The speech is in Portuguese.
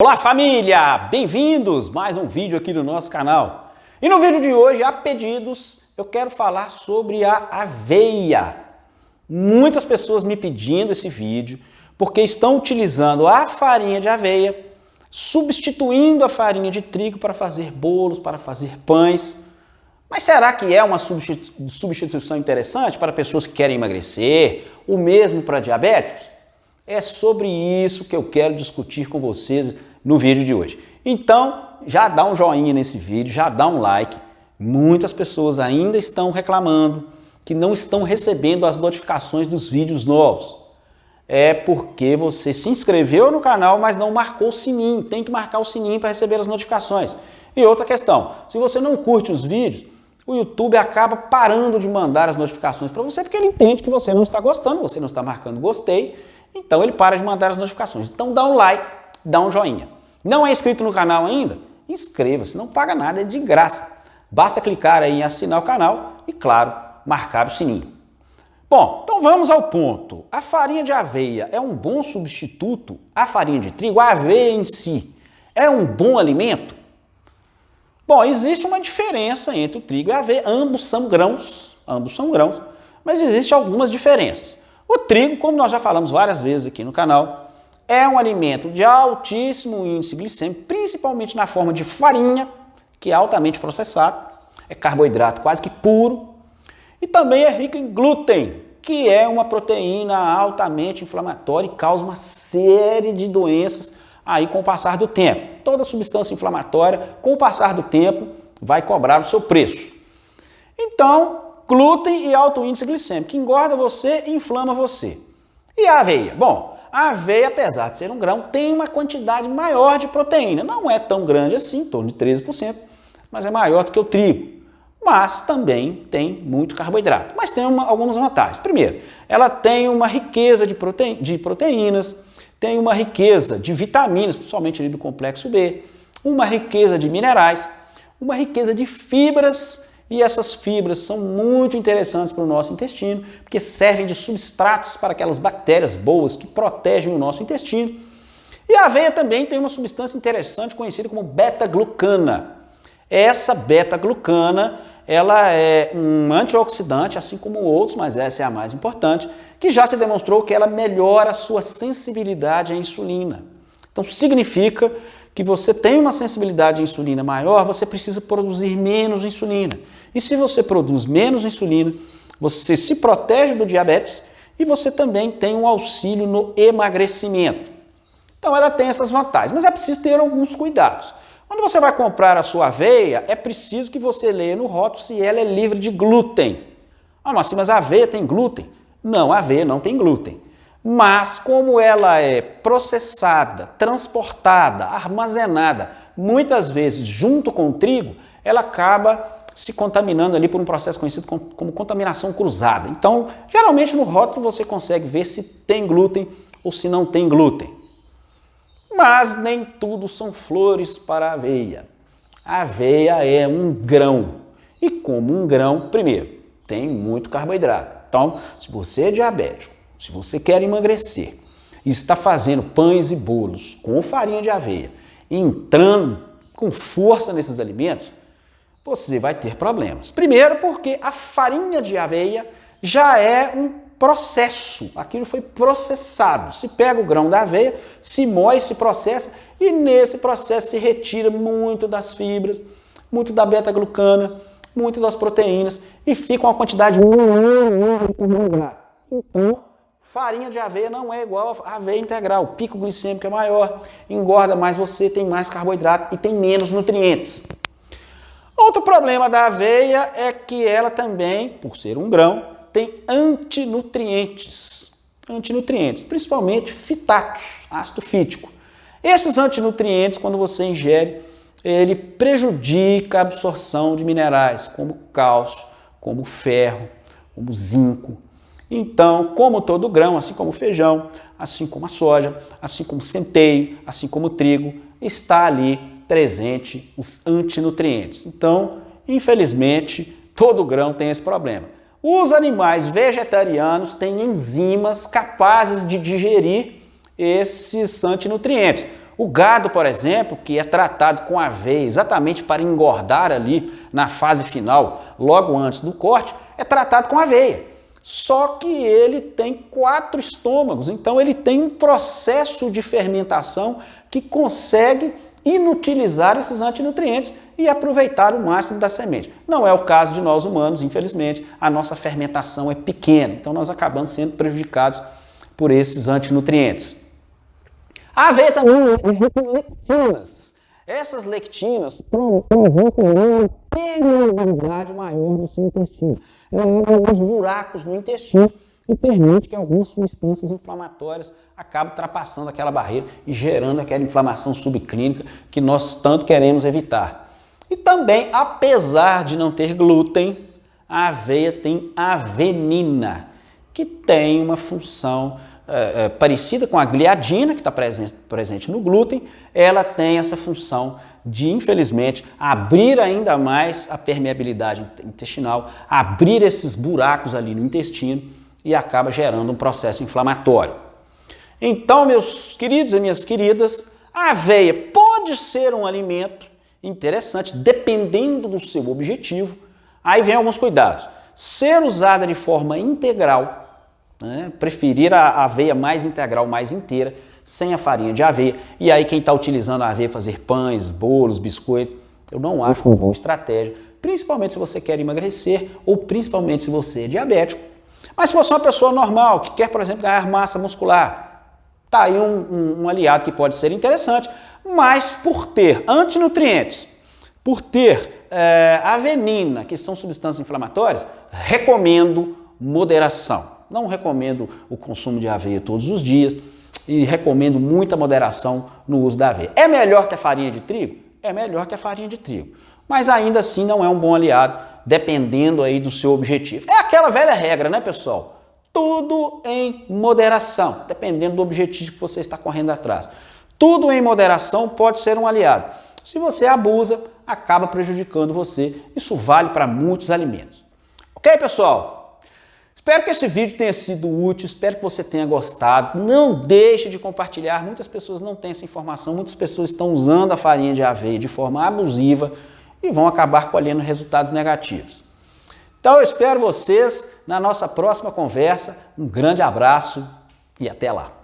Olá família, bem-vindos! Mais um vídeo aqui no nosso canal. E no vídeo de hoje, a pedidos, eu quero falar sobre a aveia. Muitas pessoas me pedindo esse vídeo porque estão utilizando a farinha de aveia, substituindo a farinha de trigo para fazer bolos, para fazer pães. Mas será que é uma substituição interessante para pessoas que querem emagrecer, ou mesmo para diabéticos? É sobre isso que eu quero discutir com vocês no vídeo de hoje. Então, já dá um joinha nesse vídeo, já dá um like. Muitas pessoas ainda estão reclamando que não estão recebendo as notificações dos vídeos novos. É porque você se inscreveu no canal, mas não marcou o sininho. Tem que marcar o sininho para receber as notificações. E outra questão, se você não curte os vídeos, o YouTube acaba parando de mandar as notificações para você, porque ele entende que você não está gostando, você não está marcando gostei, então ele para de mandar as notificações. Então dá um like, dá um joinha. Não é inscrito no canal ainda? Inscreva-se, não paga nada, é de graça. Basta clicar aí em assinar o canal e, claro, marcar o sininho. Bom, então vamos ao ponto. A farinha de aveia é um bom substituto à farinha de trigo? A aveia em si é um bom alimento? Bom, existe uma diferença entre o trigo e a aveia, ambos são grãos, mas existem algumas diferenças. O trigo, como nós já falamos várias vezes aqui no canal, é um alimento de altíssimo índice glicêmico, principalmente na forma de farinha, que é altamente processado, é carboidrato quase que puro, e também é rico em glúten, que é uma proteína altamente inflamatória e causa uma série de doenças aí com o passar do tempo. Toda substância inflamatória, com o passar do tempo, vai cobrar o seu preço. Então, glúten e alto índice glicêmico, que engorda você e inflama você. E a aveia? Bom, a aveia, apesar de ser um grão, tem uma quantidade maior de proteína. Não é tão grande assim, em torno de 13%, mas é maior do que o trigo. Mas também tem muito carboidrato. Mas tem algumas vantagens. Primeiro, ela tem uma riqueza de proteínas, tem uma riqueza de vitaminas, principalmente ali do complexo B, uma riqueza de minerais, uma riqueza de fibras. E essas fibras são muito interessantes para o nosso intestino, porque servem de substratos para aquelas bactérias boas que protegem o nosso intestino. E a aveia também tem uma substância interessante conhecida como beta-glucana. Essa beta-glucana, ela é um antioxidante, assim como outros, mas essa é a mais importante, que já se demonstrou que ela melhora a sua sensibilidade à insulina. Então significa que você tem uma sensibilidade à insulina maior, você precisa produzir menos insulina. E se você produz menos insulina, você se protege do diabetes e você também tem um auxílio no emagrecimento. Então ela tem essas vantagens, mas é preciso ter alguns cuidados. Quando você vai comprar a sua aveia, é preciso que você leia no rótulo se ela é livre de glúten. Ah, mas a aveia tem glúten? Não, a aveia não tem glúten. Mas como ela é processada, transportada, armazenada, muitas vezes junto com o trigo, ela acaba se contaminando ali por um processo conhecido como contaminação cruzada. Então, geralmente no rótulo você consegue ver se tem glúten ou se não tem glúten. Mas nem tudo são flores para a aveia. A aveia é um grão. E como um grão, primeiro, tem muito carboidrato. Então, se você é diabético, se você quer emagrecer e está fazendo pães e bolos com farinha de aveia, entrando com força nesses alimentos, você vai ter problemas. Primeiro porque a farinha de aveia já é um processo, aquilo foi processado. Se pega o grão da aveia, se moe, se processa e nesse processo se retira muito das fibras, muito da beta-glucana, muito das proteínas e fica uma quantidade muito de carboidrato. Então, farinha de aveia não é igual a aveia integral. O pico glicêmico é maior, engorda mais você, tem mais carboidrato e tem menos nutrientes. Outro problema da aveia é que ela também, por ser um grão, tem antinutrientes. Antinutrientes, principalmente fitatos, ácido fítico. Esses antinutrientes, quando você ingere, ele prejudica a absorção de minerais, como cálcio, como ferro, como zinco. Então, como todo grão, assim como o feijão, assim como a soja, assim como o centeio, assim como o trigo, está ali presente os antinutrientes. Então, infelizmente, todo grão tem esse problema. Os animais vegetarianos têm enzimas capazes de digerir esses antinutrientes. O gado, por exemplo, que é tratado com aveia exatamente para engordar ali na fase final, logo antes do corte, é tratado com aveia. Só que ele tem 4 estômagos, então ele tem um processo de fermentação que consegue inutilizar esses antinutrientes e aproveitar o máximo da semente. Não é o caso de nós humanos, infelizmente, a nossa fermentação é pequena, então nós acabamos sendo prejudicados por esses antinutrientes. A aveia também é lectinas. Essas lectinas provocam uma permeabilidade maior no seu intestino. Ela abre alguns buracos no intestino e permite que algumas substâncias inflamatórias acabem ultrapassando aquela barreira e gerando aquela inflamação subclínica que nós tanto queremos evitar. E também, apesar de não ter glúten, a aveia tem avenina, que tem uma função parecida com a gliadina, que está presente no glúten. Ela tem essa função de, infelizmente, abrir ainda mais a permeabilidade intestinal, abrir esses buracos ali no intestino e acaba gerando um processo inflamatório. Então, meus queridos e minhas queridas, a aveia pode ser um alimento interessante, dependendo do seu objetivo. Aí vem alguns cuidados. Ser usada de forma integral, né? Preferir a aveia mais integral, mais inteira, sem a farinha de aveia. E aí quem está utilizando a aveia fazer pães, bolos, biscoito, eu não acho uma boa estratégia, principalmente se você quer emagrecer ou principalmente se você é diabético. Mas se você é uma pessoa normal, que quer, por exemplo, ganhar massa muscular, tá aí um aliado que pode ser interessante, mas por ter antinutrientes, por ter avenina, que são substâncias inflamatórias, recomendo moderação. Não recomendo o consumo de aveia todos os dias e recomendo muita moderação no uso da aveia. É melhor que a farinha de trigo? É melhor que a farinha de trigo. Mas ainda assim não é um bom aliado, dependendo aí do seu objetivo. É aquela velha regra, né, pessoal? Tudo em moderação, dependendo do objetivo que você está correndo atrás. Tudo em moderação pode ser um aliado. Se você abusa, acaba prejudicando você. Isso vale para muitos alimentos. Ok, pessoal? Espero que esse vídeo tenha sido útil, espero que você tenha gostado. Não deixe de compartilhar, muitas pessoas não têm essa informação, muitas pessoas estão usando a farinha de aveia de forma abusiva e vão acabar colhendo resultados negativos. Então eu espero vocês na nossa próxima conversa. Um grande abraço e até lá!